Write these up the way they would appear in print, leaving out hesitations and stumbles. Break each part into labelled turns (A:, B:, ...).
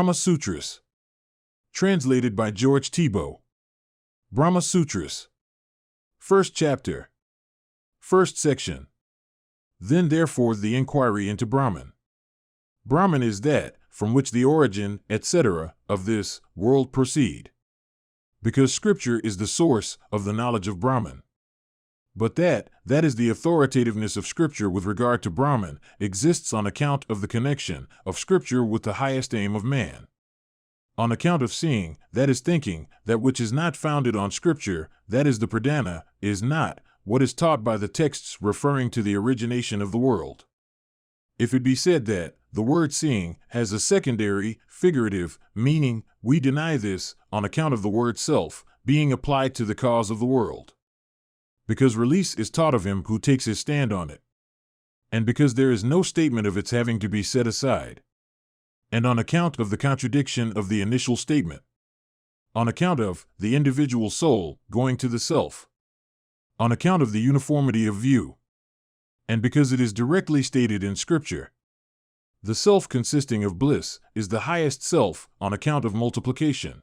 A: Brahma Sutras. Translated by George Thibaut. Brahma Sutras. First chapter. First section. Then therefore the inquiry into Brahman. Brahman is that from which the origin, etc., of this world proceed. Because Scripture is the source of the knowledge of Brahman. But that is the authoritativeness of Scripture with regard to Brahman, exists on account of the connection of Scripture with the highest aim of man. On account of seeing, that is thinking, that which is not founded on Scripture, that is the pradhana, is not what is taught by the texts referring to the origination of the world. If it be said that the word seeing has a secondary, figurative meaning, we deny this on account of the word self being applied to the cause of the world. Because release is taught of him who takes his stand on it. And because there is no statement of its having to be set aside. And on account of the contradiction of the initial statement. On account of the individual soul going to the self. On account of the uniformity of view. And because it is directly stated in Scripture. The self consisting of bliss is the highest self on account of multiplication.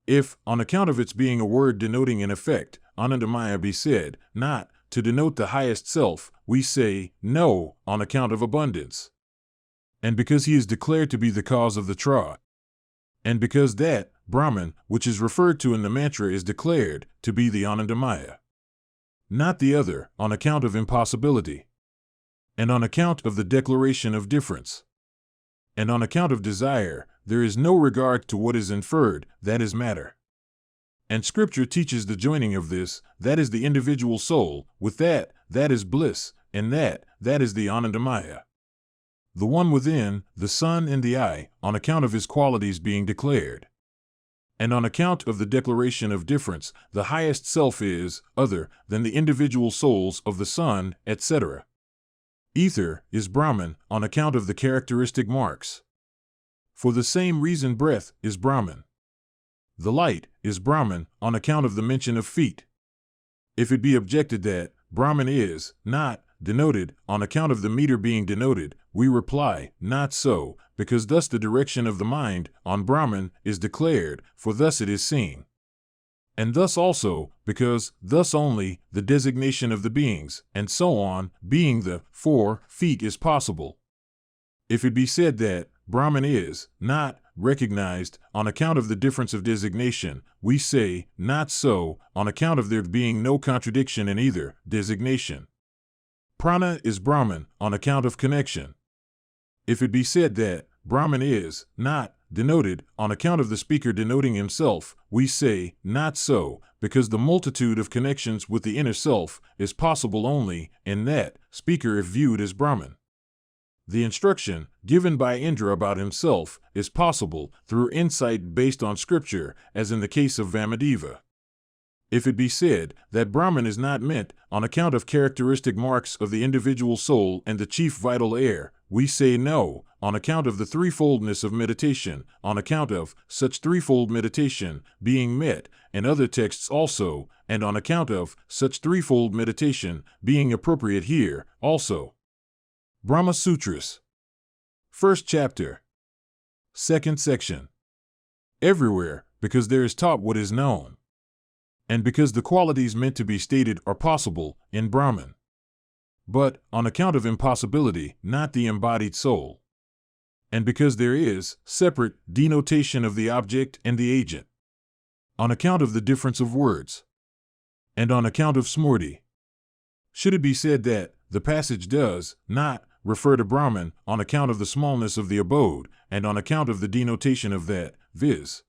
A: If, on account of its being a word denoting an effect, Anandamaya be said, not to denote the highest self, we say, no, on account of abundance. And because he is declared to be the cause of the tra. And because that, Brahman, which is referred to in the mantra is declared to be the Anandamaya. Not the other, on account of impossibility. And on account of the declaration of difference. And on account of desire, there is no regard to what is inferred, that is matter. And Scripture teaches the joining of this, that is the individual soul, with that is bliss, and that is the Anandamaya. The one within, the sun and the eye, on account of his qualities being declared. And on account of the declaration of difference, the highest self is other than the individual souls of the sun, etc. Ether is Brahman on account of the characteristic marks. For the same reason breath is Brahman. The light is Brahman on account of the mention of feet. If it be objected that Brahman is not denoted on account of the meter being denoted, we reply, not so, because thus the direction of the mind on Brahman is declared, for thus it is seen. And thus also, because thus only the designation of the beings, and so on, being the 4 feet is possible. If it be said that Brahman is not recognized on account of the difference of designation, we say, not so, on account of there being no contradiction in either designation. Prana is Brahman on account of connection. If it be said that Brahman is not denoted on account of the speaker denoting himself, we say, not so, because the multitude of connections with the inner self is possible only in that speaker if viewed as Brahman. The instruction given by Indra about himself is possible through insight based on Scripture, as in the case of Vamadeva. If it be said that Brahman is not meant on account of characteristic marks of the individual soul and the chief vital air, we say no, on account of the threefoldness of meditation, on account of such threefold meditation being met, and other texts also, and on account of such threefold meditation being appropriate here, also. Brahma Sutras. First chapter. Second section. Everywhere, because there is taught what is known. And because the qualities meant to be stated are possible in Brahman. But, on account of impossibility, not the embodied soul. And because there is separate denotation of the object and the agent. On account of the difference of words. And on account of smrti. Should it be said that the passage does not refer to Brahman on account of the smallness of the abode, and on account of the denotation of that, viz.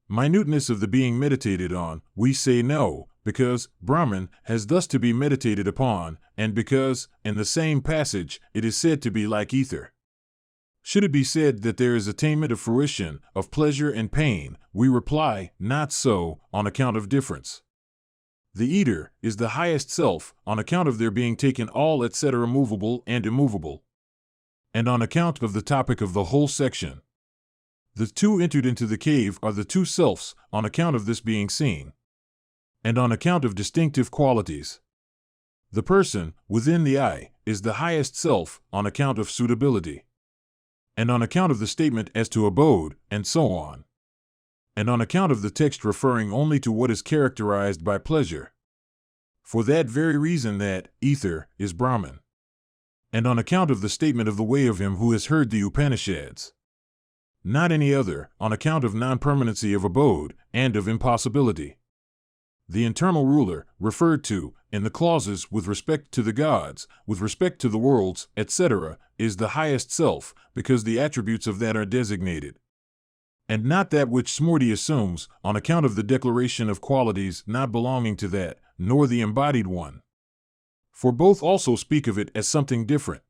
A: minuteness of the being meditated on, we say no, because Brahman has thus to be meditated upon, and because, in the same passage, it is said to be like ether. Should it be said that there is attainment of fruition, of pleasure and pain, we reply, not so, on account of difference. The ether is the highest self, on account of there being taken all etc. movable and immovable. And on account of the topic of the whole section. The two entered into the cave are the two selves, on account of this being seen. And on account of distinctive qualities. The person, within the eye, is the highest self, on account of suitability. and on account of the statement as to abode, and so on, and on account of the text referring only to what is characterized by pleasure. For that very reason that ether is Brahman, and on account of the statement of the way of him who has heard the Upanishads, not any other, on account of non-permanency of abode and of impossibility. The internal ruler, referred to in the clauses with respect to the gods, with respect to the worlds, etc., is the highest self, because the attributes of that are designated, and not that which Smrti assumes, on account of the declaration of qualities not belonging to that, nor the embodied one. For both also speak of it as something different,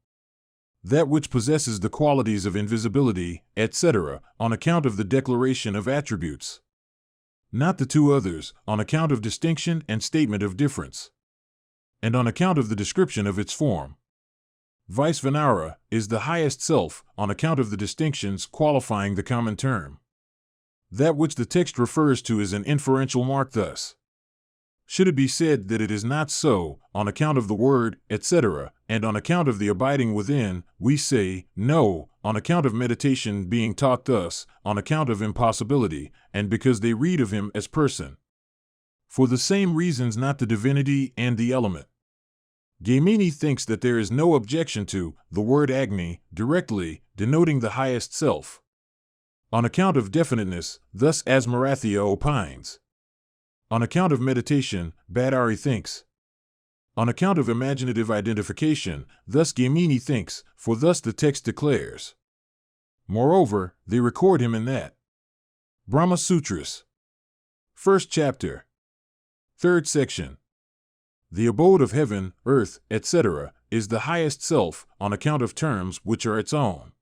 A: that which possesses the qualities of invisibility, etc., on account of the declaration of attributes, not the two others, on account of distinction and statement of difference, and on account of the description of its form. Vaisvanara is the highest self, on account of the distinctions qualifying the common term. That which the text refers to is an inferential mark thus. Should it be said that it is not so, on account of the word, etc., and on account of the abiding within, we say, no, on account of meditation being taught thus, on account of impossibility, and because they read of him as person. For the same reasons not the divinity and the element. Gaimini thinks that there is no objection to the word Agni, directly denoting the highest self, on account of definiteness, thus as Marathia opines. On account of meditation, Bhattari thinks. On account of imaginative identification, thus Gaimini thinks, for thus the text declares. Moreover, they record him in that. Brahma Sutras. First chapter. Third section. The abode of heaven, earth, etc., is the highest self, on account of terms which are its own,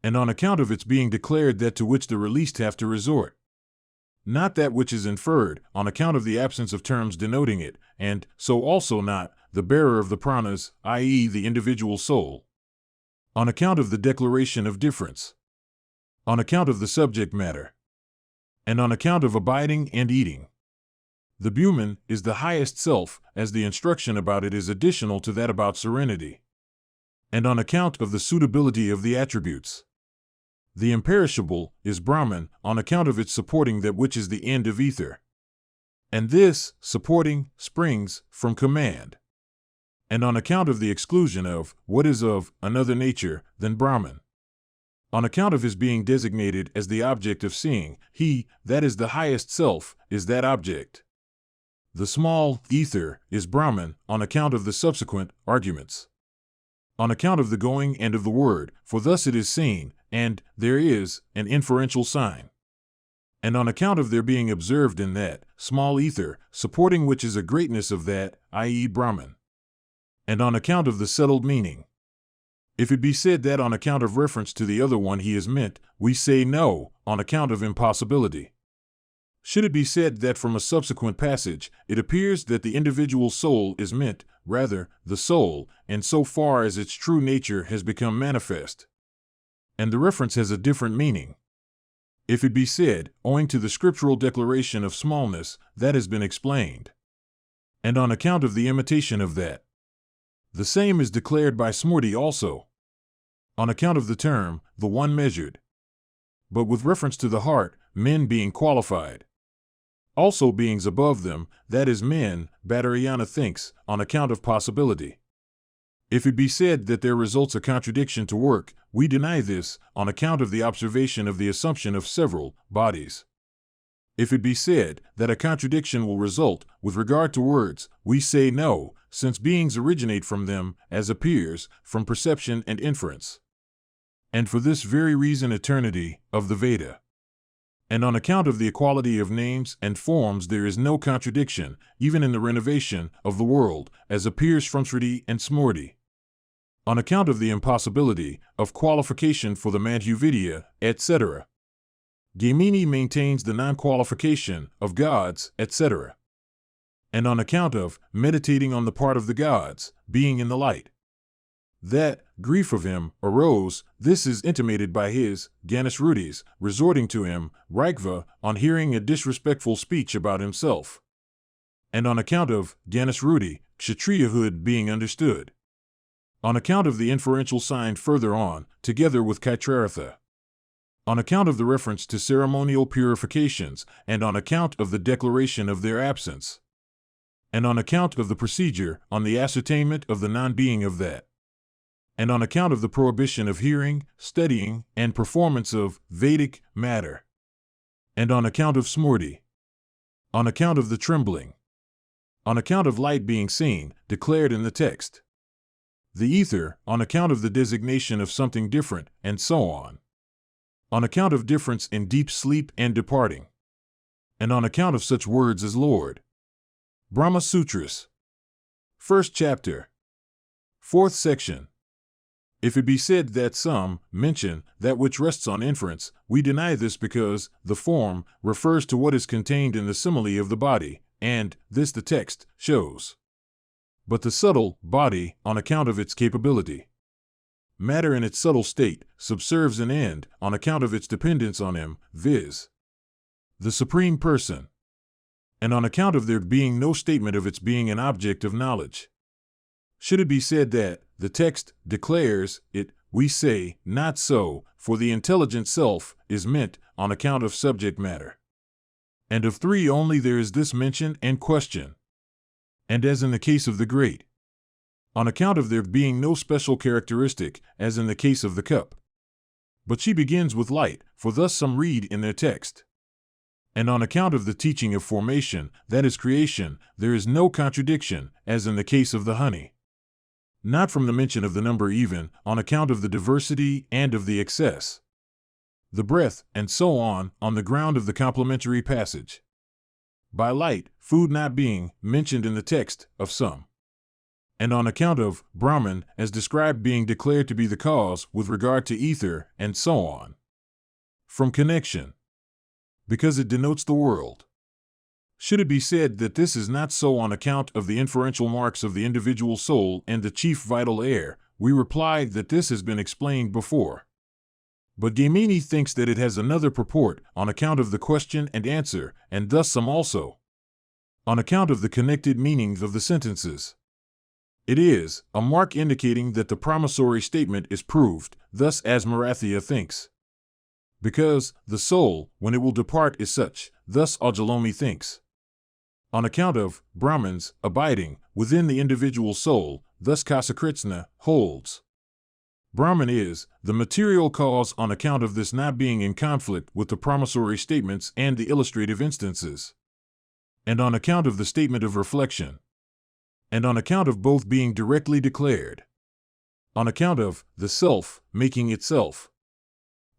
A: and on account of its being declared that to which the released have to resort, not that which is inferred, on account of the absence of terms denoting it, and so also not the bearer of the pranas, i.e., the individual soul, on account of the declaration of difference, on account of the subject matter, and on account of abiding and eating. The Bhuman is the highest self, as the instruction about it is additional to that about serenity, and on account of the suitability of the attributes. The imperishable is Brahman, on account of its supporting that which is the end of ether. And this, supporting, springs from command, and on account of the exclusion of what is of another nature than Brahman. On account of his being designated as the object of seeing, he, that is the highest self, is that object. The small ether is Brahman, on account of the subsequent arguments, on account of the going and of the word, for thus it is seen, and there is an inferential sign, and on account of their being observed in that small ether, supporting which is a greatness of that, i.e., Brahman, and on account of the settled meaning. If it be said that on account of reference to the other one he is meant, we say no, on account of impossibility. Should it be said that from a subsequent passage, it appears that the individual soul is meant, rather, the soul, in so far as its true nature has become manifest, and the reference has a different meaning. If it be said, owing to the scriptural declaration of smallness, that has been explained, and on account of the imitation of that. The same is declared by Smrti also, on account of the term, the one measured, but with reference to the heart, men being qualified. Also beings above them, that is men, Bhattarayana thinks, on account of possibility. If it be said that there results a contradiction to work, we deny this, on account of the observation of the assumption of several bodies. If it be said that a contradiction will result with regard to words, we say no, since beings originate from them, as appears, from perception and inference. And for this very reason eternity of the Veda. And on account of the equality of names and forms there is no contradiction, even in the renovation of the world, as appears from Shruti and Smrti. On account of the impossibility of qualification for the Madhyavidya, etc. Gaimini maintains the non-qualification of gods, etc. And on account of meditating on the part of the gods, being in the light, that grief of him arose, this is intimated by his Ganeshrutis resorting to him, Raikva, on hearing a disrespectful speech about himself, and on account of Ganeshruti, Kshatriyahood being understood. on account of the inferential sign further on, together with Kaitraratha, on account of the reference to ceremonial purifications, and on account of the declaration of their absence, and on account of the procedure on the ascertainment of the non-being of that, and on account of the prohibition of hearing, studying, and performance of Vedic matter, and on account of smrti, on account of the trembling, on account of light being seen, declared in the text, the ether, on account of the designation of something different, and so on account of difference in deep sleep and departing, and on account of such words as Lord. Brahma Sutras. First chapter. Fourth section. If it be said that some mention that which rests on inference, we deny this because the form refers to what is contained in the simile of the body, and this the text shows. But the subtle body, on account of its capability, matter in its subtle state, subserves an end on account of its dependence on him, viz., the Supreme Person, and on account of there being no statement of its being an object of knowledge. Should it be said that the text declares it, we say, not so, for the intelligent self is meant on account of subject matter. And of three only there is this mention and question. And as in the case of the great, on account of there being no special characteristic, as in the case of the cup. But she begins with light, for thus some read in their text. And on account of the teaching of formation, that is creation, there is no contradiction, as in the case of the honey. Not from the mention of the number even, on account of the diversity and of the excess. The breath, and so on the ground of the complementary passage. By light, food not being mentioned in the text of some. And on account of Brahman, as described being declared to be the cause with regard to ether, and so on. From connection. Because it denotes the world. Should it be said that this is not so on account of the inferential marks of the individual soul and the chief vital air, we reply that this has been explained before. But Gaimini thinks that it has another purport on account of the question and answer, and thus some also, on account of the connected meanings of the sentences. It is a mark indicating that the promissory statement is proved, thus as Marathia thinks. Because the soul, when it will depart, is such, thus Ajalomi thinks. On account of Brahmans abiding within the individual soul, thus Kasakritsna holds. Brahman is the material cause on account of this not being in conflict with the promissory statements and the illustrative instances, and on account of the statement of reflection, and on account of both being directly declared, on account of the self making itself,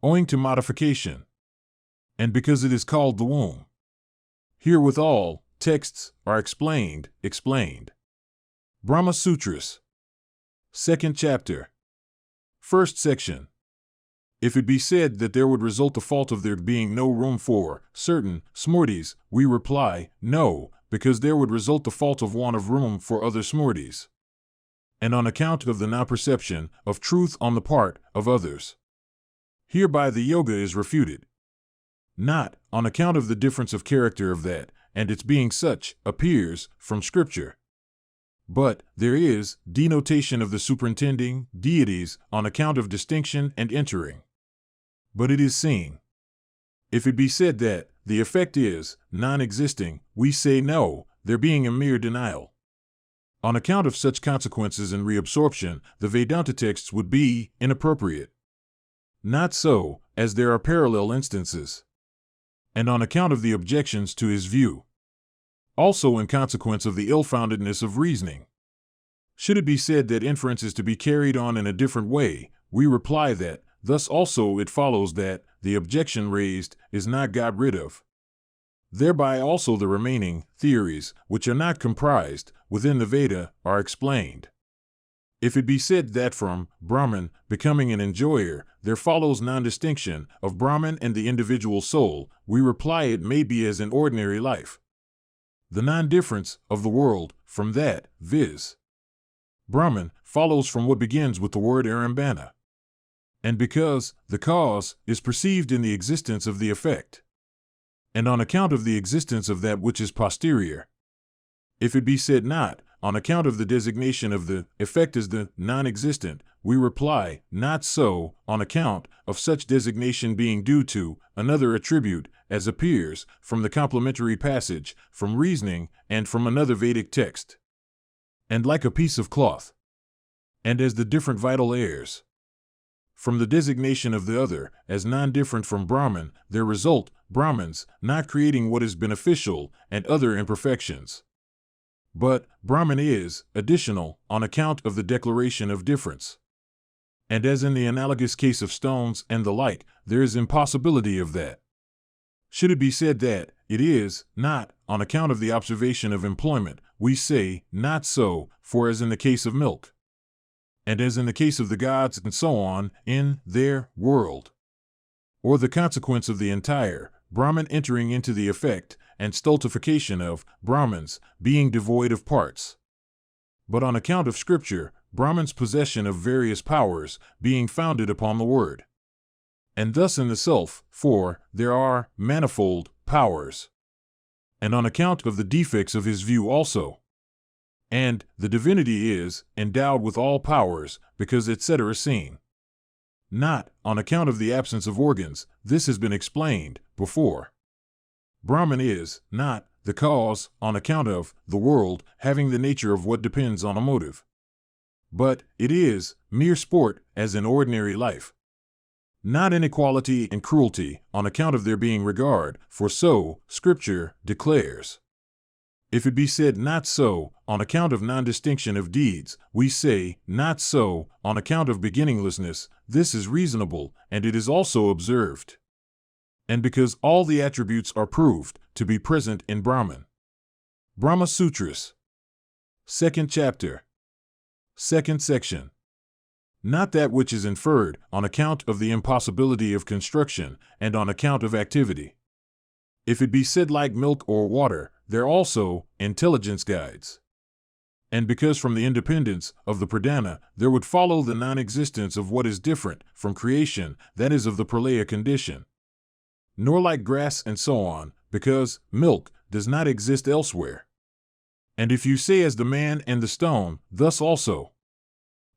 A: owing to modification, and because it is called the womb. Herewithal, texts are explained. Brahma Sutras. Second chapter. First section. If it be said that there would result the fault of there being no room for certain smrtis, we reply, no, because there would result the fault of want of room for other smrtis, and on account of the non-perception of truth on the part of others. Hereby the yoga is refuted. Not on account of the difference of character of that, and its being such, appears from Scripture. But there is denotation of the superintending deities on account of distinction and entering. But it is seen. If it be said that the effect is non-existing, we say no, there being a mere denial. On account of such consequences and reabsorption, the Vedanta texts would be inappropriate. Not so, as there are parallel instances. And on account of the objections to his view. Also in consequence of the ill-foundedness of reasoning. Should it be said that inference is to be carried on in a different way, we reply that, thus also it follows that the objection raised is not got rid of. Thereby also the remaining theories, which are not comprised within the Veda, are explained. If it be said that from Brahman becoming an enjoyer, there follows non-distinction of Brahman and the individual soul, we reply it may be as in ordinary life. The non-difference of the world from that, viz. Brahman, follows from what begins with the word Arambana. And because the cause is perceived in the existence of the effect, and on account of the existence of that which is posterior. If it be said not, on account of the designation of the effect as the non-existent, we reply, not so, on account of such designation being due to another attribute, as appears from the complementary passage, from reasoning, and from another Vedic text. And like a piece of cloth, and as the different vital airs, from the designation of the other, as non-different from Brahman, there result Brahmans, not creating what is beneficial, and other imperfections. But Brahman is additional on account of the declaration of difference. And as in the analogous case of stones and the like, there is impossibility of that. Should it be said that it is not on account of the observation of employment, we say, not so, for as in the case of milk, and as in the case of the gods and so on, in their world, or the consequence of the entire Brahman entering into the effect and stultification of Brahmans being devoid of parts. But on account of Scripture, Brahman's possession of various powers being founded upon the Word. And thus in the self, for there are manifold powers. And on account of the defects of his view also. And the divinity is endowed with all powers, because etc. seen. Not on account of the absence of organs, this has been explained before. Brahman is not the cause on account of the world having the nature of what depends on a motive. But it is mere sport as in ordinary life. Not inequality and cruelty on account of there being regard, for so Scripture declares. If it be said not so, on account of non-distinction of deeds, we say, not so, on account of beginninglessness, this is reasonable, and it is also observed. And because all the attributes are proved to be present in Brahman. Brahma Sutras. 2nd chapter. 2nd section. Not that which is inferred on account of the impossibility of construction and on account of activity. If it be said like milk or water, there also intelligence guides. And because from the independence of the pradhana, there would follow the non-existence of what is different from creation, that is of the pralaya condition. Nor like grass and so on, because milk does not exist elsewhere. And if you say as the man and the stone, thus also.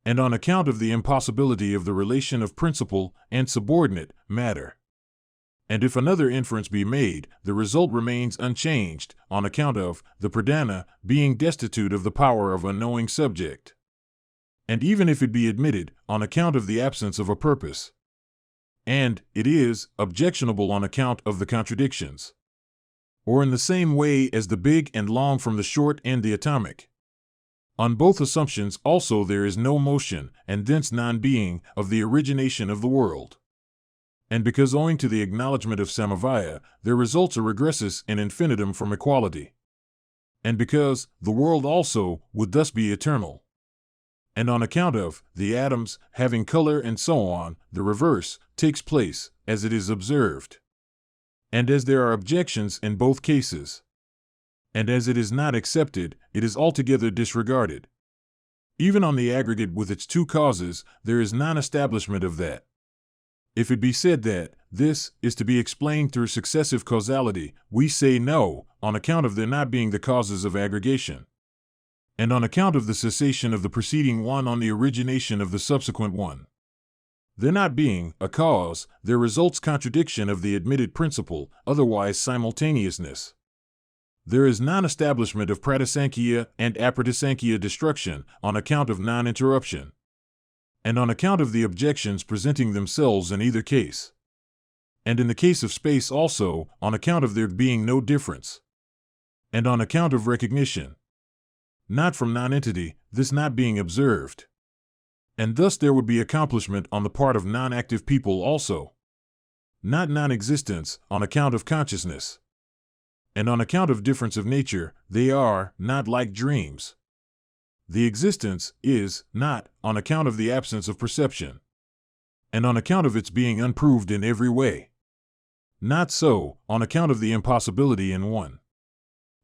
A: And on account of the impossibility of the relation of principal and subordinate matter. And if another inference be made, the result remains unchanged, on account of the pradhana being destitute of the power of a knowing subject. And even if it be admitted, on account of the absence of a purpose. And it is objectionable on account of the contradictions. Or in the same way as the big and long from the short and the atomic. On both assumptions also there is no motion, and thence non-being, of the origination of the world. And because owing to the acknowledgement of samavaya, there results a regressus in infinitum from equality. And because the world also would thus be eternal. And on account of the atoms having color and so on, the reverse takes place, as it is observed. And as there are objections in both cases. And as it is not accepted, it is altogether disregarded. Even on the aggregate with its two causes, there is non-establishment of that. If it be said that this is to be explained through successive causality, we say no, on account of there not being the causes of aggregation. And on account of the cessation of the preceding one on the origination of the subsequent one. There not being a cause, there results contradiction of the admitted principle, otherwise simultaneousness. There is non-establishment of pratisankhya and apratisankhya destruction on account of non-interruption. And on account of the objections presenting themselves in either case. And in the case of space also, on account of there being no difference. And on account of recognition. Not from non-entity, this not being observed. And thus there would be accomplishment on the part of non-active people also. Not non-existence, on account of consciousness. And on account of difference of nature, they are not like dreams. The existence is not on account of the absence of perception. And on account of its being unproved in every way. Not so, on account of the impossibility in one.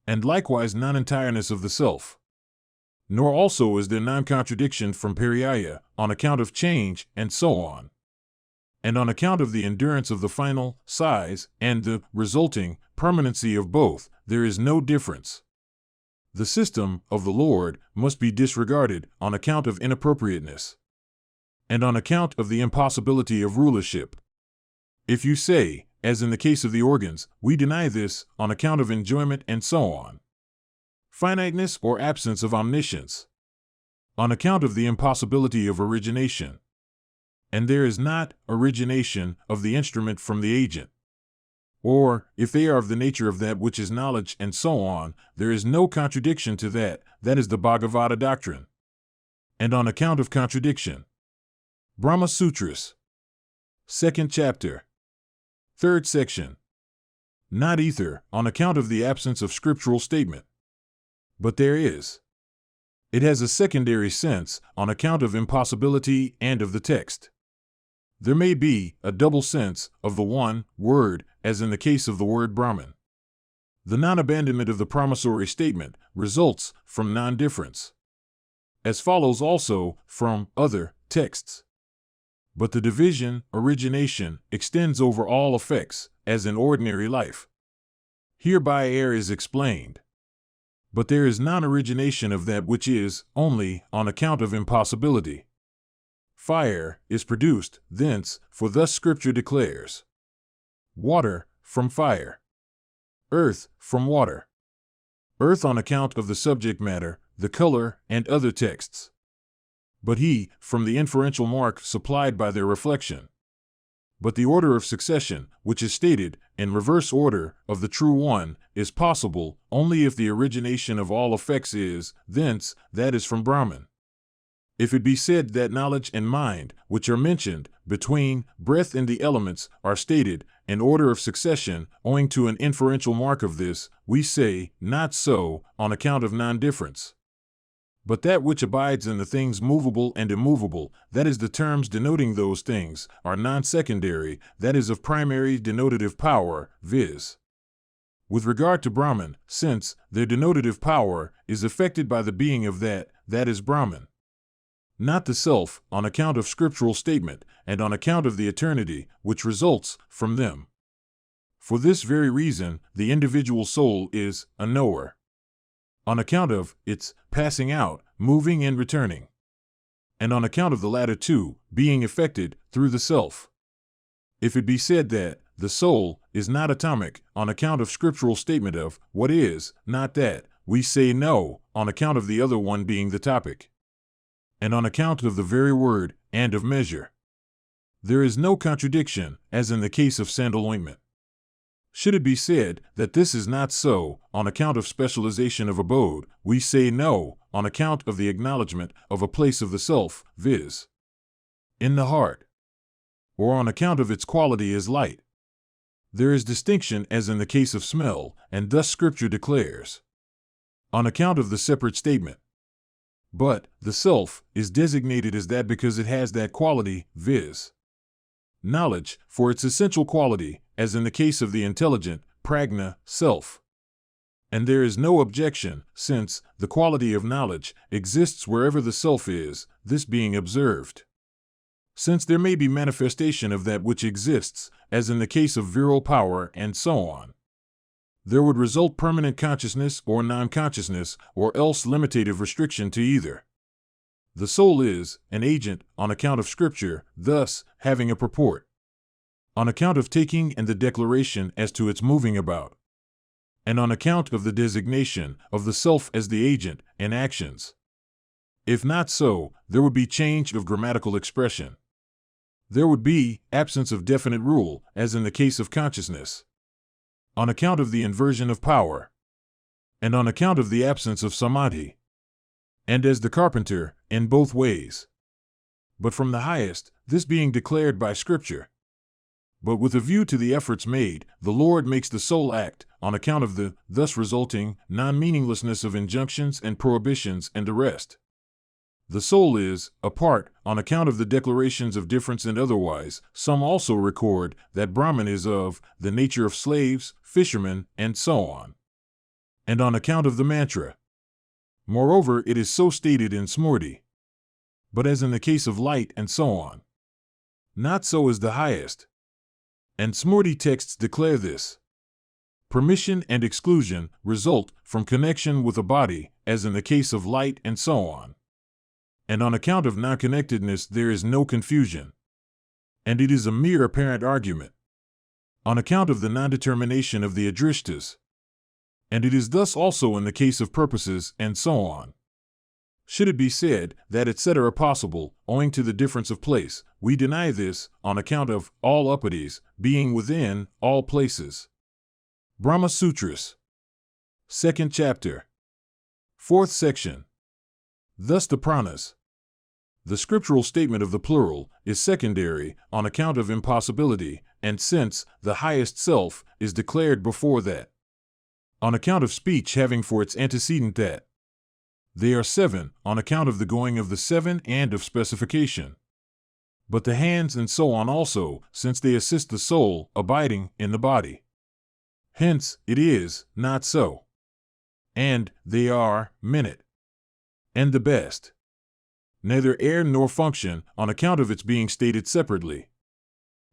A: And likewise non-entireness of the self. Nor also is there non-contradiction from pariyaya, on account of change, and so on. And on account of the endurance of the final size and the resulting permanency of both, there is no difference. The system of the Lord must be disregarded on account of inappropriateness and on account of the impossibility of rulership. If you say, as in the case of the organs, we deny this on account of enjoyment and so on, finiteness or absence of omniscience, on account of the impossibility of origination, and there is not origination of the instrument from the agent, or if they are of the nature of that which is knowledge and so on, there is no contradiction to that. That is the Bhagavata doctrine. And on account of contradiction, Brahma Sutras, 2nd chapter, 3rd section, not ether on account of the absence of scriptural statement, but there is. It has a secondary sense on account of impossibility and of the text. There may be a double sense of the one word, as in the case of the word Brahman. The non-abandonment of the promissory statement results from non-difference, as follows also from other texts. But the division, origination, extends over all effects, as in ordinary life. Hereby air is explained. But there is non-origination of that which is, only on account of impossibility. Fire is produced thence, for thus Scripture declares. Water from fire. Earth from water. Earth on account of the subject matter, the color, and other texts. But he, from the inferential mark supplied by their reflection. But the order of succession, which is stated, in reverse order, of the true one, is possible only if the origination of all effects is, thence, that is from Brahman. If it be said that knowledge and mind, which are mentioned, between breath and the elements, are stated, in order of succession, owing to an inferential mark of this, we say, not so, on account of non-difference. But that which abides in the things movable and immovable, that is the terms denoting those things, are non-secondary, that is of primary denotative power, viz. With regard to Brahman, since their denotative power is affected by the being of that is Brahman. Not the self, on account of scriptural statement, and on account of the eternity, which results from them. For this very reason, the individual soul is a knower, on account of its passing out, moving and returning, and on account of the latter two, being affected through the self. If it be said that the soul is not atomic, on account of scriptural statement of what is, not that, we say no, on account of the other one being the topic, and on account of the very word, and of measure. There is no contradiction, as in the case of sandal ointment. Should it be said that this is not so, on account of specialization of abode, we say no, on account of the acknowledgement of a place of the self, viz. in the heart, or on account of its quality as light. There is distinction as in the case of smell, and thus Scripture declares, on account of the separate statement. But the self is designated as that because it has that quality, viz. knowledge, for its essential quality, as in the case of the intelligent, prajna, self. And there is no objection, since the quality of knowledge exists wherever the self is, this being observed. Since there may be manifestation of that which exists, as in the case of virile power and so on, there would result permanent consciousness or non-consciousness, or else limitative restriction to either. The soul is an agent on account of Scripture, thus having a purport, on account of taking and the declaration as to its moving about, and on account of the designation of the self as the agent and actions. If not so, there would be change of grammatical expression. There would be absence of definite rule, as in the case of consciousness, on account of the inversion of power, and on account of the absence of samadhi, and as the carpenter, in both ways. But from the highest, this being declared by Scripture. But with a view to the efforts made, the Lord makes the soul act, on account of the thus resulting non-meaninglessness of injunctions and prohibitions and the rest. The soul is apart, on account of the declarations of difference and otherwise. Some also record that Brahman is of the nature of slaves, fishermen, and so on, and on account of the mantra. Moreover, it is so stated in Smriti. But as in the case of light and so on, not so is the highest. And Smriti texts declare this. Permission and exclusion result from connection with a body, as in the case of light and so on. And on account of non-connectedness there is no confusion. And it is a mere apparent argument, on account of the non-determination of the adrishtas. And it is thus also in the case of purposes and so on. Should it be said that etc. possible, owing to the difference of place, we deny this on account of all upatis being within all places. Brahma Sutras, 2nd chapter, 4th section. Thus the pranas. The scriptural statement of the plural is secondary on account of impossibility, and since the highest self is declared before that, on account of speech having for its antecedent that. They are 7 on account of the going of the 7 and of specification. But the hands and so on also, since they assist the soul abiding in the body. Hence, it is not so. And they are minute. And the best. Neither air nor function on account of its being stated separately.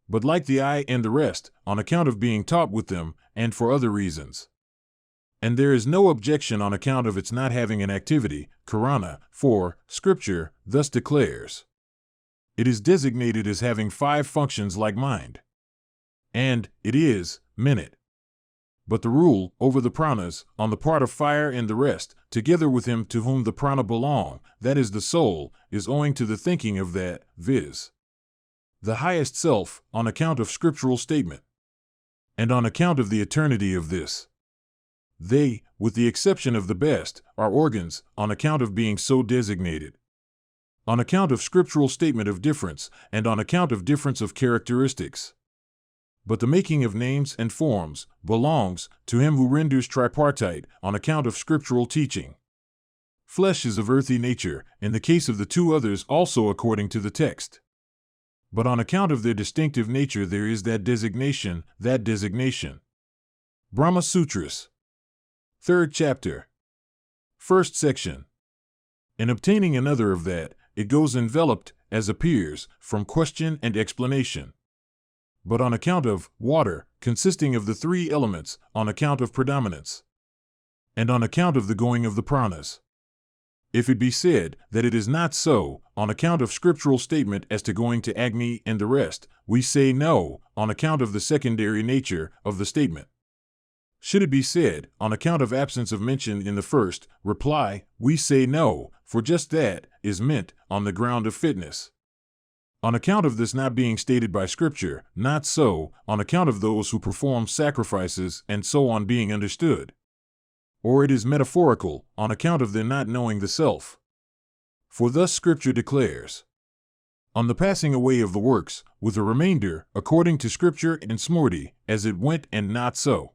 A: But like the eye and the rest, on account of being taught with them, and for other reasons. And there is no objection on account of its not having an activity, karana, for Scripture thus declares. It is designated as having 5 functions like mind. And it is minute. But the rule over the pranas, on the part of fire and the rest, together with him to whom the prana belong, that is the soul, is owing to the thinking of that, viz. The highest self, on account of scriptural statement. And on account of the eternity of this. They, with the exception of the best, are organs, on account of being so designated. On account of scriptural statement of difference, and on account of difference of characteristics. But the making of names and forms belongs to him who renders tripartite, on account of scriptural teaching. Flesh is of earthy nature, in the case of the 2 others also according to the text. But on account of their distinctive nature there is that designation. Brahma Sutras, 3rd chapter, 1st section. In obtaining another of that, it goes enveloped, as appears, from question and explanation. But on account of water, consisting of the 3 elements, on account of predominance. And on account of the going of the pranas. If it be said that it is not so, on account of scriptural statement as to going to Agni and the rest, we say no, on account of the secondary nature of the statement. Should it be said, on account of absence of mention in the first, reply, we say no, for just that is meant on the ground of fitness. On account of this not being stated by Scripture, not so, on account of those who perform sacrifices and so on being understood. Or it is metaphorical, on account of their not knowing the self. For thus Scripture declares, on the passing away of the works, with a remainder, according to Scripture and Smriti, as it went and not so.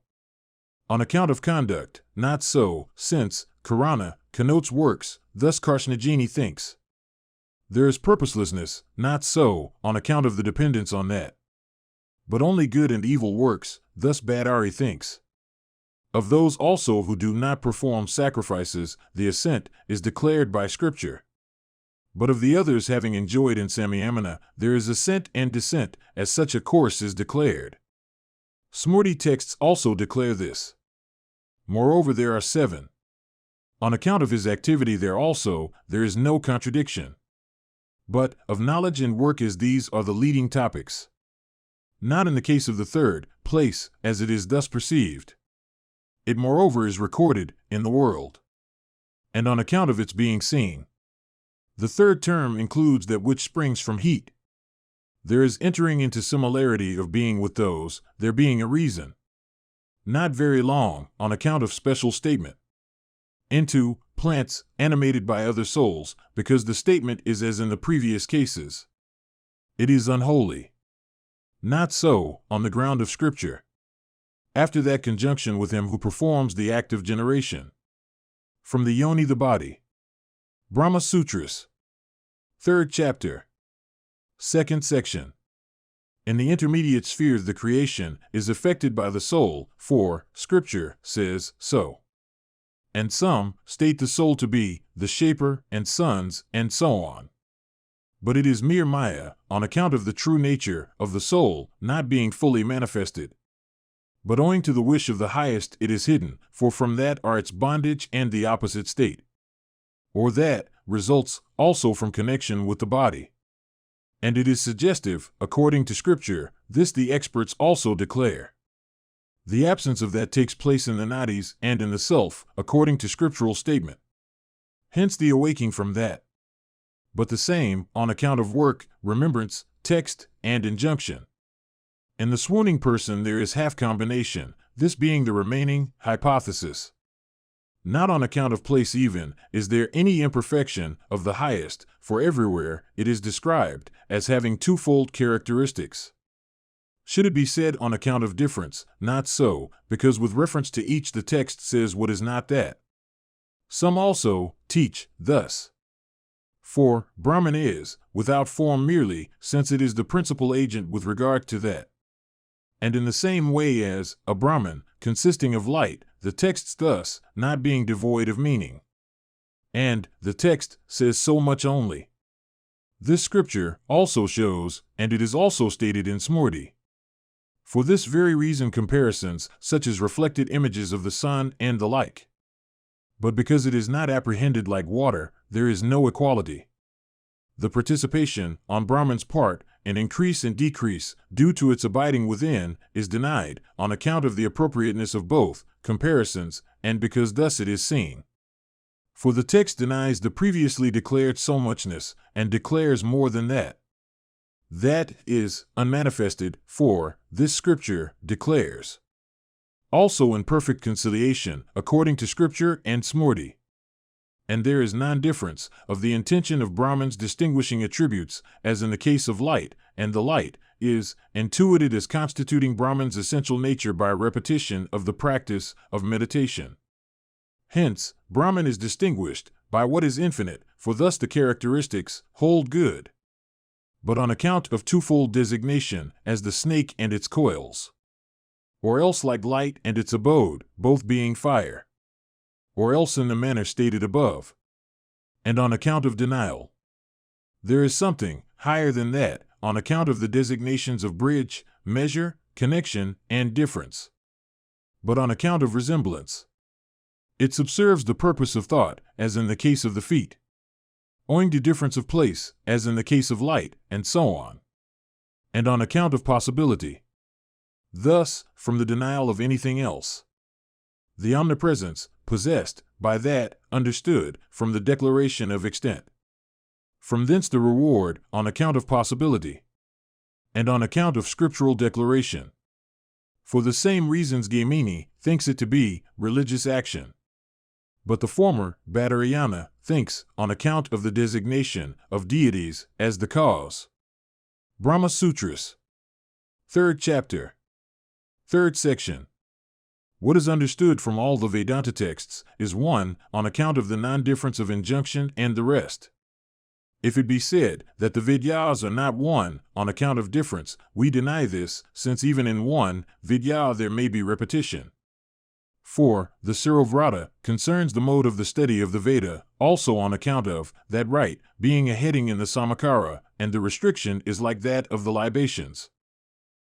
A: On account of conduct, not so, since karana connotes works, thus Karshnajini thinks. There is purposelessness, not so, on account of the dependence on that. But only good and evil works, thus Badari thinks. Of those also who do not perform sacrifices, the ascent is declared by Scripture. But of the others having enjoyed in Samyamana, there is ascent and descent, as such a course is declared. Smriti texts also declare this. Moreover there are 7. On account of his activity there is no contradiction. But, of knowledge and work as these are the leading topics. Not in the case of the 3rd place, as it is thus perceived. It moreover is recorded in the world. And on account of its being seen. The 3rd term includes that which springs from heat. There is entering into similarity of being with those, there being a reason. Not very long, on account of special statement. Into plants, animated by other souls, because the statement is as in the previous cases. It is unholy. Not so, on the ground of Scripture. After that conjunction with him who performs the act of generation. From the yoni the body. Brahma Sutras, 3rd chapter, 2nd section. In the intermediate spheres the creation is effected by the soul, for Scripture says so. And some state the soul to be the shaper and sons and so on. But it is mere maya, on account of the true nature of the soul not being fully manifested. But owing to the wish of the highest it is hidden, for from that are its bondage and the opposite state. Or that results also from connection with the body. And it is suggestive, according to Scripture, this the experts also declare. The absence of that takes place in the nadis and in the self, according to scriptural statement. Hence the awaking from that. But the same, on account of work, remembrance, text, and injunction. In the swooning person there is half combination, this being the remaining hypothesis. Not on account of place even is there any imperfection of the highest, for everywhere it is described as having twofold characteristics. Should it be said on account of difference, not so, because with reference to each the text says what is not that. Some also teach thus. For Brahman is, without form merely, since it is the principal agent with regard to that. And in the same way as a Brahman, consisting of light, the texts thus, not being devoid of meaning. And the text says so much only. This scripture also shows, and it is also stated in Smriti. For this very reason comparisons, such as reflected images of the sun and the like. But because it is not apprehended like water, there is no equality. The participation, on Brahman's part, in increase and decrease, due to its abiding within, is denied, on account of the appropriateness of both comparisons, and because thus it is seen. For the text denies the previously declared so muchness, and declares more than that. That is unmanifested, for this scripture declares. Also in perfect conciliation, according to Scripture and Smriti. And there is non-difference of the intention of Brahman's distinguishing attributes, as in the case of light, and the light is intuited as constituting Brahman's essential nature by repetition of the practice of meditation. Hence, Brahman is distinguished by what is infinite, for thus the characteristics hold good. But on account of twofold designation, as the snake and its coils. Or else like light and its abode, both being fire. Or else in the manner stated above. And on account of denial. There is something higher than that, on account of the designations of bridge, measure, connection, and difference. But on account of resemblance. It subserves the purpose of thought, as in the case of the feet. Owing to difference of place, as in the case of light, and so on. And on account of possibility. Thus, from the denial of anything else. The omnipresence, possessed, by that, understood, from the declaration of extent. From thence the reward, on account of possibility. And on account of scriptural declaration. For the same reasons Gaimini thinks it to be religious action. But the former, Bhadarayana, thinks, on account of the designation of deities as the cause. Brahma Sutras. 3rd chapter. 3rd section. What is understood from all the Vedanta texts is 1, on account of the non-difference of injunction and the rest. If it be said that the Vidyas are not one on account of difference, we deny this, since even in one Vidya there may be repetition. 4. The Sarovrata concerns the mode of the study of the Veda, also on account of that right being a heading in the Samakara, and the restriction is like that of the libations.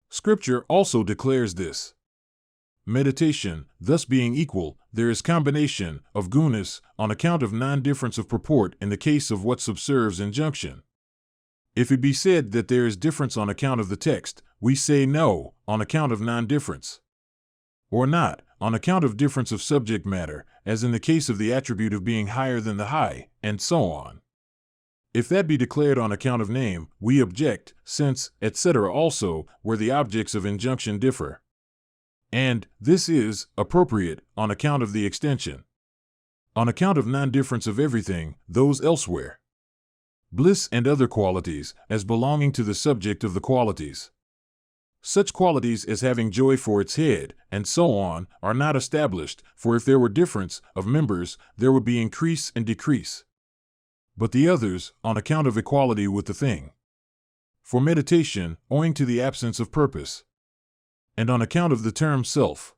A: Scripture also declares this. Meditation, thus being equal, there is combination of gunas on account of non-difference of purport in the case of what subserves injunction. If it be said that there is difference on account of the text, we say no, on account of non-difference. Or not, on account of difference of subject matter, as in the case of the attribute of being higher than the high, and so on. If that be declared on account of name, we object, since, etc. also, where the objects of injunction differ. And this is appropriate on account of the extension. On account of non-difference of everything, those elsewhere. Bliss and other qualities, as belonging to the subject of the qualities. Such qualities as having joy for its head, and so on, are not established, for if there were difference of members, there would be increase and decrease. But the others, on account of equality with the thing. For meditation, owing to the absence of purpose. And on account of the term self.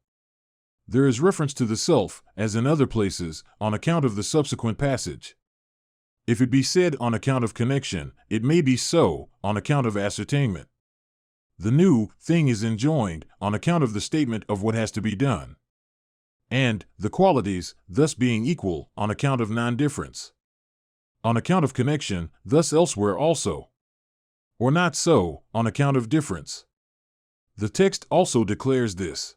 A: There is reference to the self, as in other places, on account of the subsequent passage. If it be said on account of connection, it may be so, on account of ascertainment. The new thing is enjoined on account of the statement of what has to be done, and the qualities thus being equal on account of non-difference, on account of connection, thus elsewhere also, or not so, on account of difference. The text also declares this.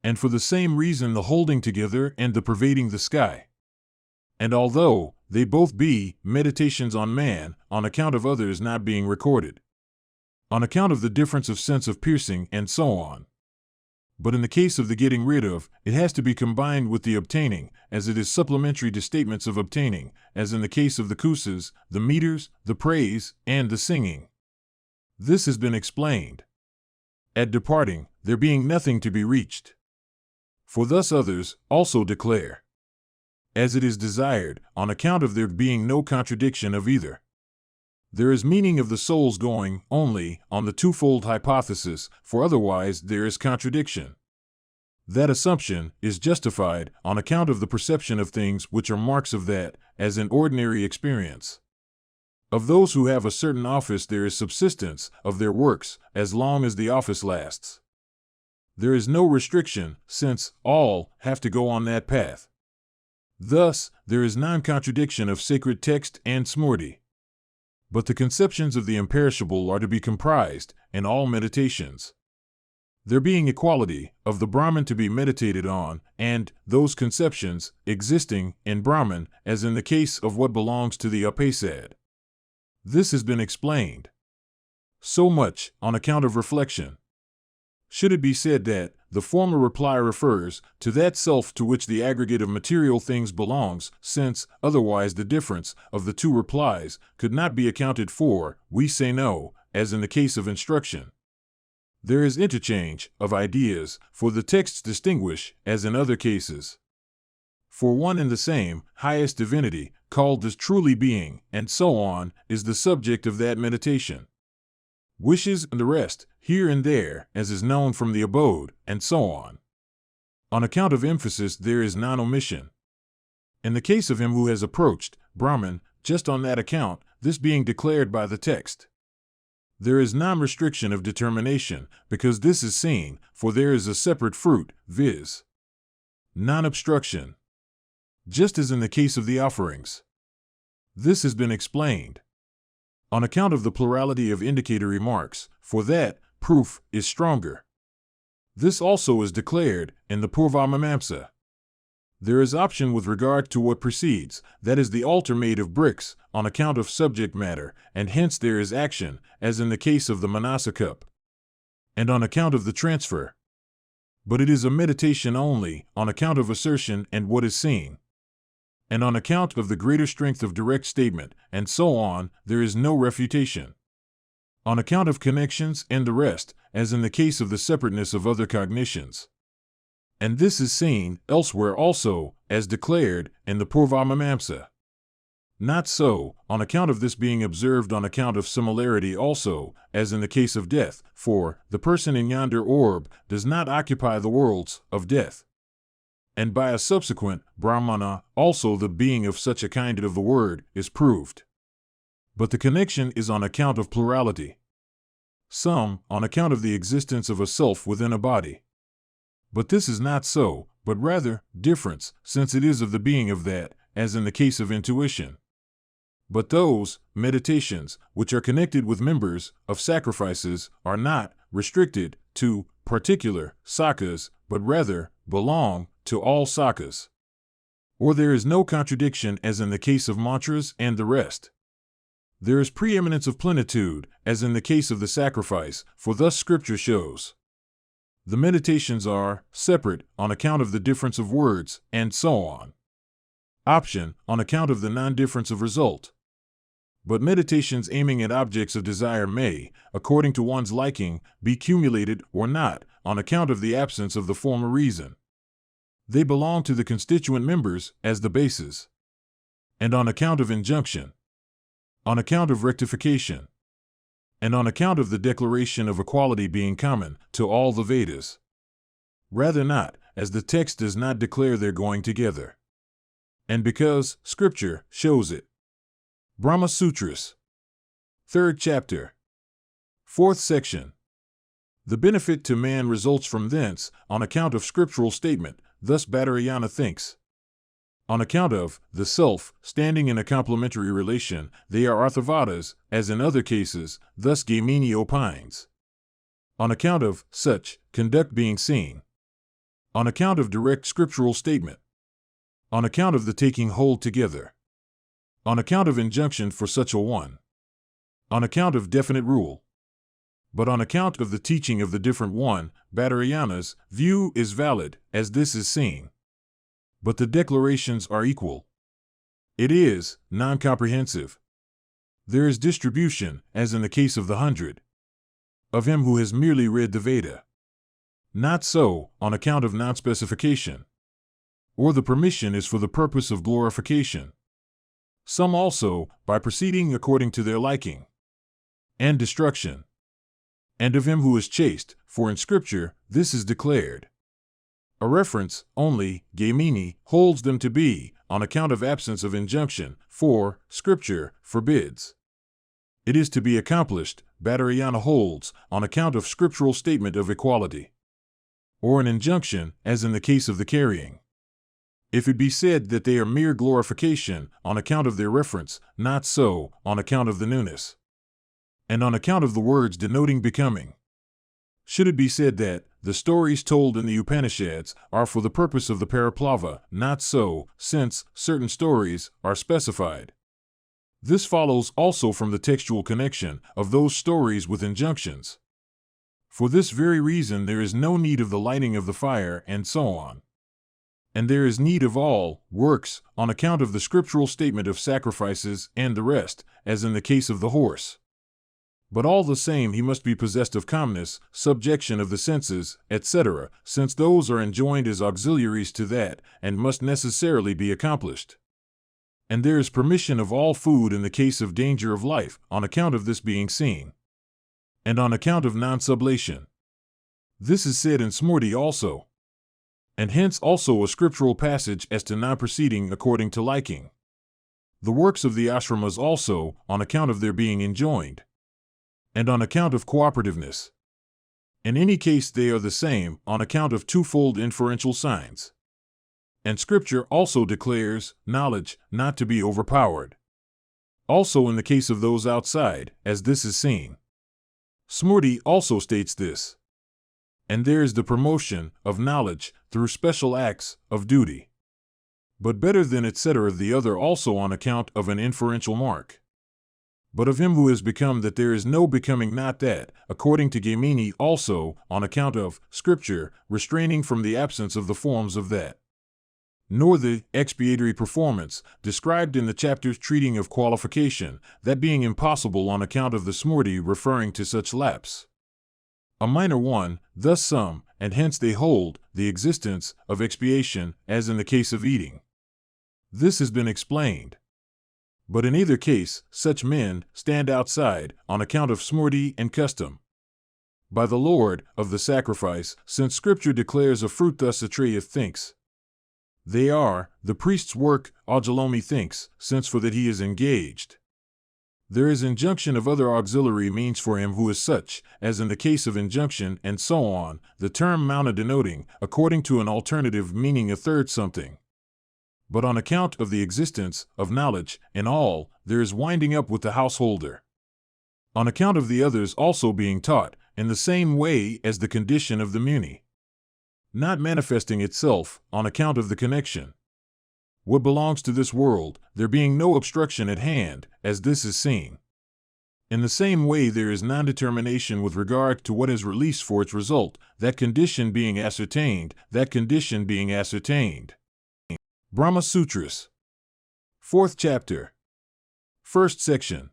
A: And for the same reason the holding together and the pervading the sky. And although they both be meditations on man, on account of others not being recorded, on account of the difference of sense of piercing and so on. But in the case of the getting rid of, it has to be combined with the obtaining, as it is supplementary to statements of obtaining, as in the case of the kusas, the meters, the praise, and the singing. This has been explained. At departing, there being nothing to be reached. For thus others also declare, as it is desired, on account of there being no contradiction of either. There is meaning of the soul's going only on the twofold hypothesis, for otherwise there is contradiction. That assumption is justified on account of the perception of things which are marks of that, as in ordinary experience. Of those who have a certain office there is subsistence of their works as long as the office lasts. There is no restriction, since all have to go on that path. Thus, there is non-contradiction of sacred text and smrti. But the conceptions of the imperishable are to be comprised in all meditations. There being equality of the Brahman to be meditated on, and those conceptions existing in Brahman, as in the case of what belongs to the upasad. This has been explained. So much on account of reflection. Should it be said that the former reply refers to that self to which the aggregate of material things belongs, since otherwise the difference of the two replies could not be accounted for, we say no, as in the case of instruction. There is interchange of ideas, for the texts distinguish, as in other cases. For one and the same, highest divinity, called as truly being, and so on, is the subject of that meditation. Wishes and the rest, here and there, as is known from the abode, and so on. On account of emphasis there is non-omission. In the case of him who has approached Brahman, just on that account, this being declared by the text. There is non-restriction of determination, because this is seen, for there is a separate fruit, viz. non-obstruction. Just as in the case of the offerings. This has been explained. On account of the plurality of indicator remarks, for that, proof is stronger. This also is declared in the Purvamamamsa. There is option with regard to what precedes, that is the altar made of bricks, on account of subject matter, and hence there is action, as in the case of the Manasa cup. And on account of the transfer. But it is a meditation only, on account of assertion and what is seen. And on account of the greater strength of direct statement, and so on, there is no refutation. On account of connections and the rest, as in the case of the separateness of other cognitions. And this is seen elsewhere also, as declared in the Purvamamamsa. Not so, on account of this being observed on account of similarity also, as in the case of death, for the person in yonder orb does not occupy the worlds of death. And by a subsequent Brahmana, also the being of such a kind of the word is proved. But the connection is on account of plurality. Some, on account of the existence of a self within a body. But this is not so, but rather difference, since it is of the being of that, as in the case of intuition. But those meditations, which are connected with members of sacrifices, are not restricted to particular sakas, but rather belong to all sakas. Or there is no contradiction as in the case of mantras and the rest. There is preeminence of plenitude, as in the case of the sacrifice, for thus Scripture shows. The meditations are separate on account of the difference of words, and so on. Option, on account of the non-difference of result. But meditations aiming at objects of desire may, according to one's liking, be cumulated or not, on account of the absence of the former reason. They belong to the constituent members as the bases. And on account of injunction. On account of rectification. And on account of the declaration of equality being common to all the Vedas. Rather not, as the text does not declare their going together. And because Scripture shows it. Brahma Sutras. 3rd chapter. 4th section. The benefit to man results from thence, on account of scriptural statement, thus Badarayana thinks. On account of the self, standing in a complementary relation, they are Arthavadas, as in other cases, thus Gaimini opines. On account of such, conduct being seen. On account of direct scriptural statement. On account of the taking hold together. On account of injunction for such a one. On account of definite rule. But on account of the teaching of the different one, Badarayana's view is valid, as this is seen. But the declarations are equal. It is non-comprehensive. There is distribution, as in the case of the 100. Of him who has merely read the Veda. Not so, on account of non-specification. Or the permission is for the purpose of glorification. Some also, by proceeding according to their liking. And destruction. And of him who is chaste, for in Scripture, this is declared. A reference, only, Gaimini, holds them to be, on account of absence of injunction, for Scripture forbids. It is to be accomplished, Badarayana holds, on account of scriptural statement of equality. Or an injunction, as in the case of the carrying. If it be said that they are mere glorification, on account of their reference, not so, on account of the newness. And on account of the words denoting becoming. Should it be said that the stories told in the Upanishads are for the purpose of the Paraplava, not so, since certain stories are specified. This follows also from the textual connection of those stories with injunctions. For this very reason there is no need of the lighting of the fire and so on. And there is need of all works on account of the scriptural statement of sacrifices and the rest, as in the case of the horse. But all the same he must be possessed of calmness, subjection of the senses, etc., since those are enjoined as auxiliaries to that, and must necessarily be accomplished. And there is permission of all food in the case of danger of life, on account of this being seen. And on account of non-sublation. This is said in Smriti also. And hence also a scriptural passage as to non-proceeding according to liking. The works of the ashramas also, on account of their being enjoined. And on account of cooperativeness. In any case they are the same, on account of twofold inferential signs. And Scripture also declares knowledge not to be overpowered. Also in the case of those outside, as this is seen. Smriti also states this. And there is the promotion of knowledge through special acts of duty. But better than etc. the other also on account of an inferential mark. But of him who has become that there is no becoming not that, according to Gaimini also, on account of Scripture, restraining from the absence of the forms of that. Nor the expiatory performance, described in the chapters treating of qualification, that being impossible on account of the Smriti referring to such lapse. A minor one, thus some, and hence they hold, the existence of expiation, as in the case of eating. This has been explained. But in either case, such men stand outside, on account of Smriti and custom. By the Lord of the sacrifice, since Scripture declares a fruit thus Atreya thinks. They are, the priest's work, Ajalomi thinks, since for that he is engaged. There is injunction of other auxiliary means for him who is such, as in the case of injunction and so on, the term mauna denoting, according to an alternative meaning a third something. But on account of the existence of knowledge in all, there is winding up with the householder. On account of the others also being taught, in the same way as the condition of the muni. Not manifesting itself, on account of the connection. What belongs to this world, there being no obstruction at hand, as this is seen. In the same way there is non-determination with regard to what is released for its result, that condition being ascertained, Brahma Sutras. 4th chapter. 1st section.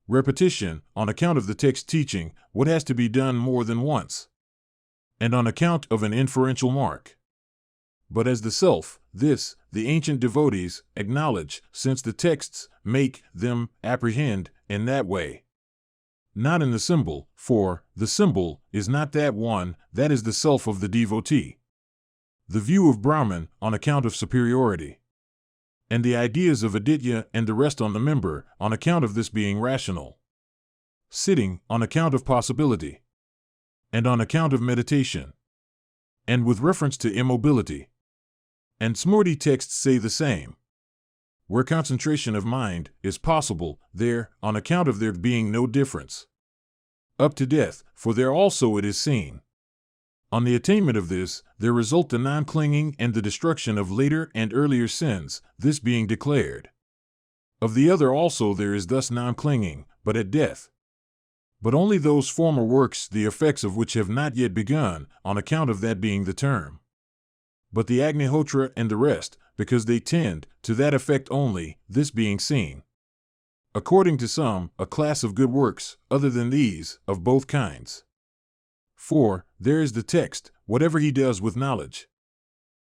A: Repetition, on account of the text teaching, what has to be done more than once. And on account of an inferential mark. But as the self, this, the ancient devotees, acknowledge, since the texts make them apprehend in that way. Not in the symbol, for the symbol is not that one, that is the self of the devotee. The view of Brahman, on account of superiority. And the ideas of Aditya and the rest on the member, on account of this being rational. Sitting, on account of possibility. and on account of meditation, and with reference to immobility. And Smriti texts say the same. Where concentration of mind is possible, there, on account of there being no difference. Up to death, for there also it is seen. On the attainment of this, there result the non-clinging and the destruction of later and earlier sins, this being declared. Of the other also there is thus non-clinging, but at death. But only those former works, the effects of which have not yet begun, on account of that being the term. But the Agnihotra and the rest, because they tend to that effect only, this being seen. According to some, a class of good works, other than these, of both kinds. For, there is the text, whatever he does with knowledge.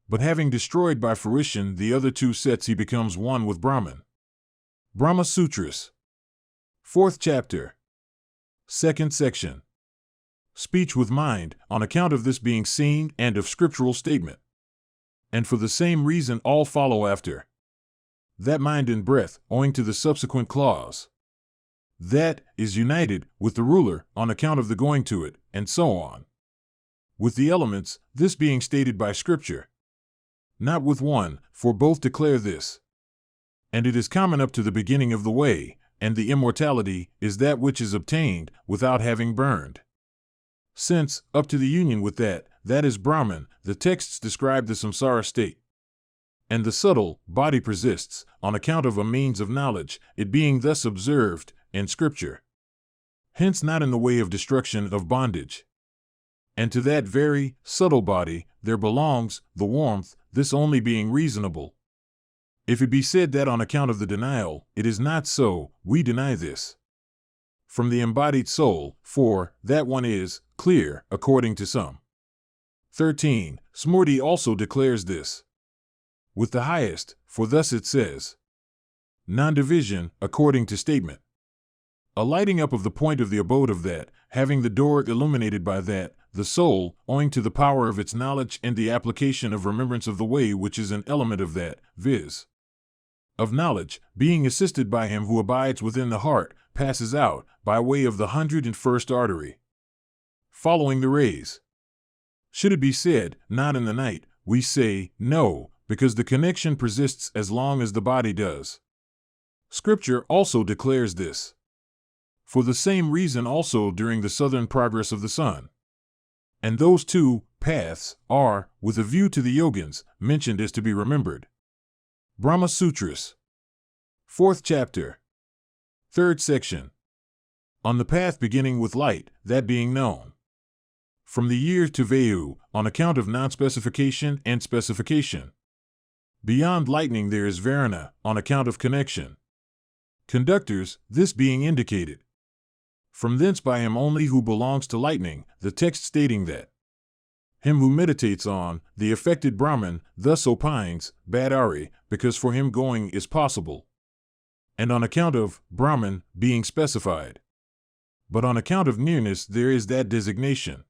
A: But having destroyed by fruition the other two sets, he becomes one with Brahman. Brahma Sutras. 4th chapter. 2nd section. Speech with mind, on account of this being seen and of scriptural statement. And for the same reason all follow after. That mind and breath, owing to the subsequent clause. That is united with the ruler on account of the going to it, and so on. With the elements, this being stated by Scripture. Not with one, for both declare this. And it is common up to the beginning of the way, and the immortality is that which is obtained without having burned. Since, up to the union with that is Brahman, the texts describe the samsara state. And the subtle body persists, on account of a means of knowledge, it being thus observed in Scripture. Hence not in the way of destruction of bondage. And to that very subtle body there belongs the warmth, this only being reasonable. If it be said that on account of the denial, it is not so, we deny this. From the embodied soul, for that one is clear, according to some. 13. Smriti also declares this. With the highest, for thus it says. Non-division, according to statement. A lighting up of the point of the abode of that, having the door illuminated by that, the soul, owing to the power of its knowledge and the application of remembrance of the way which is an element of that, viz. Of knowledge, being assisted by him who abides within the heart, passes out, by way of the 101st artery. Following the rays. Should it be said, not in the night, we say, no, because the connection persists as long as the body does. Scripture also declares this. For the same reason also during the southern progress of the sun. And those two paths are, with a view to the yogins, mentioned as to be remembered. Brahma Sutras. 4th chapter. 3rd section. On the path beginning with light, that being known. From the year to Vayu, on account of non-specification and specification. Beyond lightning there is Varana, on account of connection. Conductors, this being indicated. From thence by him only who belongs to lightning, the text stating that. Him who meditates on, the affected Brahman, thus opines, Badari, because for him going is possible. And on account of Brahman being specified. But on account of nearness there is that designation.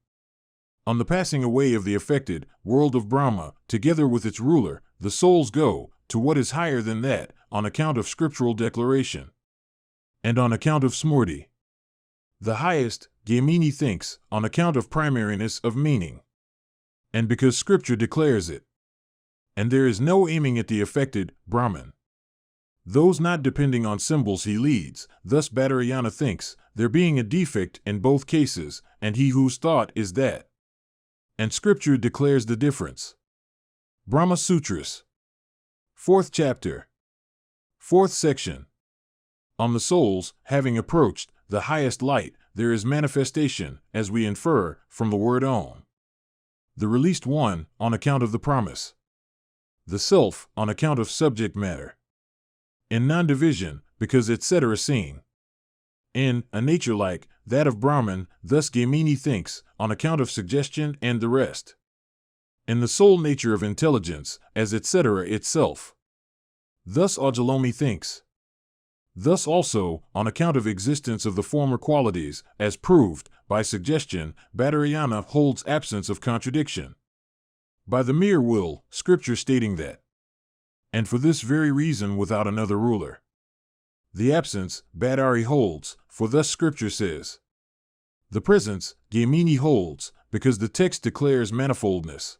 A: On the passing away of the affected world of Brahma, together with its ruler, the souls go to what is higher than that, on account of scriptural declaration. And on account of Smriti. The highest, Gamini thinks, on account of primariness of meaning. And because Scripture declares it. And there is no aiming at the affected Brahman. Those not depending on symbols he leads, thus Badarayana thinks, there being a defect in both cases, and he whose thought is that. And Scripture declares the difference. Brahma Sutras. 4th chapter. 4th section. On the souls, having approached the highest light, there is manifestation, as we infer, from the word Om. The released one, on account of the promise. The self, on account of subject matter. In non-division, because etc. seen. In a nature like that of Brahman, thus Gamini thinks, on account of suggestion and the rest. In the sole nature of intelligence, as etc. itself. Thus Ajalomi thinks. Thus also, on account of existence of the former qualities, as proved, by suggestion, Badarayana holds absence of contradiction. By the mere will, Scripture stating that. And for this very reason without another ruler. The absence, Badari holds, for thus Scripture says. The presence, Gamini holds, because the text declares manifoldness.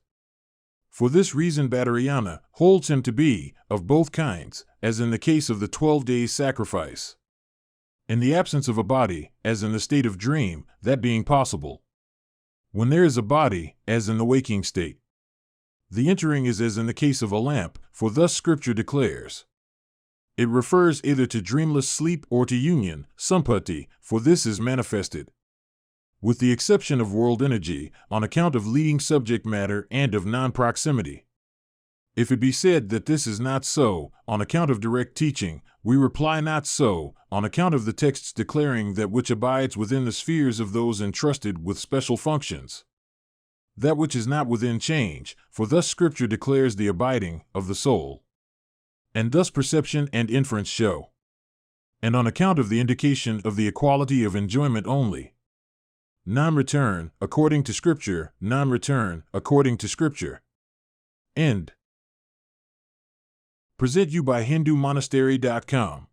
A: For this reason Badarayana holds him to be of both kinds, as in the case of the 12 days sacrifice. In the absence of a body, as in the state of dream, that being possible. When there is a body, as in the waking state. The entering is as in the case of a lamp, for thus Scripture declares. It refers either to dreamless sleep or to union, sampatti, for this is manifested. With the exception of world energy, on account of leading subject matter and of non-proximity. If it be said that this is not so, on account of direct teaching, we reply not so, on account of the texts declaring that which abides within the spheres of those entrusted with special functions. That which is not within change, for thus Scripture declares the abiding of the soul. And thus perception and inference show. And on account of the indication of the equality of enjoyment only. Non-return, according to Scripture, non-return, according to Scripture. End. Present you by HinduMonastery.com.